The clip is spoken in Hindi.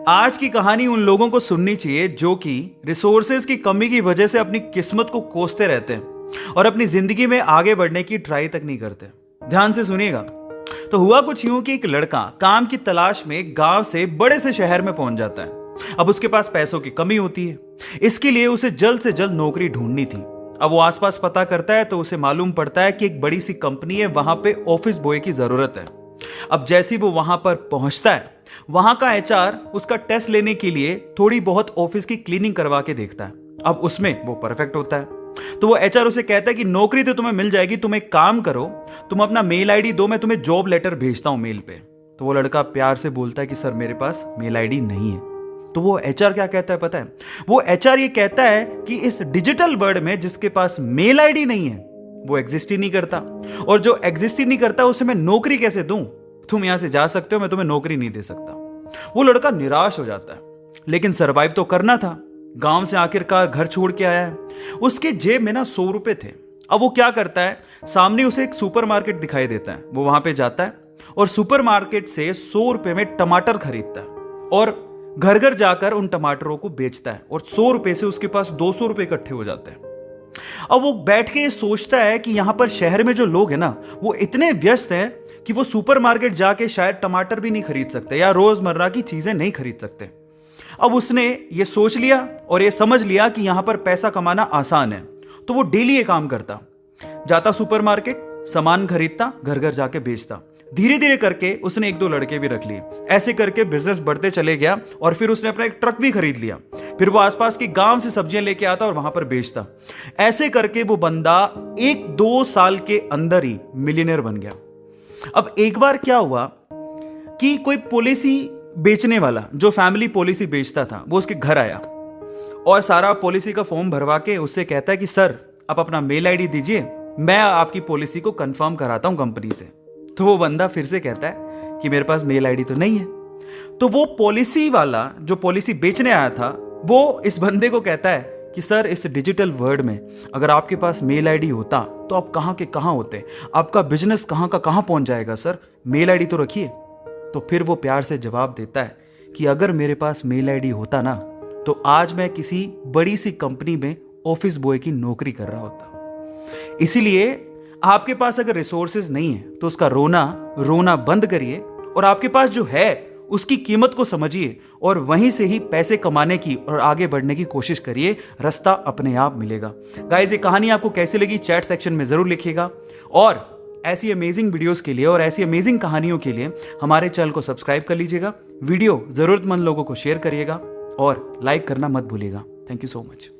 आज की कहानी उन लोगों को सुननी चाहिए जो कि रिसोर्सेज की कमी की वजह से अपनी किस्मत को कोसते रहते हैं और अपनी जिंदगी में आगे बढ़ने की ट्राई तक नहीं करते। ध्यान से सुनिएगा। तो हुआ कुछ यूं कि एक लड़का काम की तलाश में गांव से बड़े से शहर में पहुंच जाता है। अब उसके पास पैसों की कमी होती है, इसके लिए उसे जल्द से जल्द नौकरी ढूंढनी थी। अब वो आसपास पता करता है तो उसे मालूम पड़ता है कि एक बड़ी सी कंपनी है, वहां पे ऑफिस बॉय की जरूरत है। अब जैसे ही वो वहां पर पहुंचता है, वहां का एचआर उसका टेस्ट लेने के लिए थोड़ी बहुत ऑफिस की क्लीनिंग करवा के देखता है। अब उसमें वो परफेक्ट होता है तो वो एचआर उसे कहता है कि नौकरी तो तुम्हें मिल जाएगी, तुम एक काम करो, तुम अपना मेल आईडी दो, मैं तुम्हें जॉब लेटर भेजता हूं मेल पे। तो वो लड़का प्यार से बोलता है कि सर मेरे पास मेल आईडी नहीं है। तो वो एचआर क्या कहता है पता है? वो एचआर ये कहता है कि इस डिजिटल वर्ल्ड में जिसके पास मेल आईडी नहीं है वो एग्जिस्ट ही नहीं करता, और जो एग्जिस्ट ही नहीं करता उसे मैं नौकरी कैसे दूं? तुम यहां से जा सकते हो, मैं तुम्हें नौकरी नहीं दे सकता। वो लड़का निराश हो जाता है, लेकिन सरवाइव तो करना था। गांव से आखिरकार घर छोड़ के आया है, उसके जेब में ना 100 रुपए थे। अब वो क्या करता है, सामने उसे एक सुपरमार्केट दिखाई देता है। वो वहां पे जाता है और सुपरमार्केट से 100 रुपए में टमाटर खरीदता है और घर घर जाकर उन टमाटरों को बेचता है, और 100 रुपए से उसके पास 200 रुपए इकट्ठे हो जाते हैं। अब वो बैठ के सोचता है कि यहां पर शहर में जो लोग हैं ना, वो इतने व्यस्त हैं कि वो सुपरमार्केट जाके शायद टमाटर भी नहीं खरीद सकते या रोजमर्रा की चीजें नहीं खरीद सकते। अब उसने ये सोच लिया और ये समझ लिया कि यहां पर पैसा कमाना आसान है, तो वो डेली ये काम करता, जाता सुपरमार्केट, सामान खरीदता, घर घर जाके बेचता। धीरे धीरे करके उसने 1-2 लड़के भी रख लिए। ऐसे करके बिजनेस बढ़ते चले गया और फिर उसने अपना एक ट्रक भी खरीद लिया। फिर वो आसपास के गांव से सब्जियां लेके आता और वहां पर बेचता। ऐसे करके वो बंदा 1-2 साल के अंदर ही मिलियनर बन गया। अब एक बार क्या हुआ कि कोई पॉलिसी बेचने वाला जो फैमिली पॉलिसी बेचता था, वो उसके घर आया और सारा पॉलिसी का फॉर्म भरवा के उससे कहता है कि सर आप अपना मेल आईडी दीजिए, मैं आपकी पॉलिसी को कंफर्म कराता हूं कंपनी से। तो वो बंदा फिर से कहता है कि मेरे पास मेल आईडी तो नहीं है। तो वो पॉलिसी वाला जो पॉलिसी बेचने आया था, वो इस बंदे को कहता है कि सर इस डिजिटल वर्ल्ड में अगर आपके पास मेल आईडी होता तो आप कहां के कहां होते, आपका बिजनेस कहां का कहां पहुंच जाएगा, सर मेल आईडी तो रखिए। तो फिर वो प्यार से जवाब देता है कि अगर मेरे पास मेल आईडी होता ना, तो आज मैं किसी बड़ी सी कंपनी में ऑफिस बॉय की नौकरी कर रहा होता। इसीलिए आपके पास अगर रिसोर्सेज नहीं है तो उसका रोना बंद करिए और आपके पास जो है उसकी कीमत को समझिए और वहीं से ही पैसे कमाने की और आगे बढ़ने की कोशिश करिए। रास्ता अपने आप मिलेगा। गाइस, ये कहानी आपको कैसी लगी चैट सेक्शन में जरूर लिखिएगा, और ऐसी अमेजिंग वीडियोस के लिए और ऐसी अमेजिंग कहानियों के लिए हमारे चैनल को सब्सक्राइब कर लीजिएगा। वीडियो जरूरतमंद लोगों को शेयर करिएगा और लाइक करना मत भूलिएगा। Thank you so much.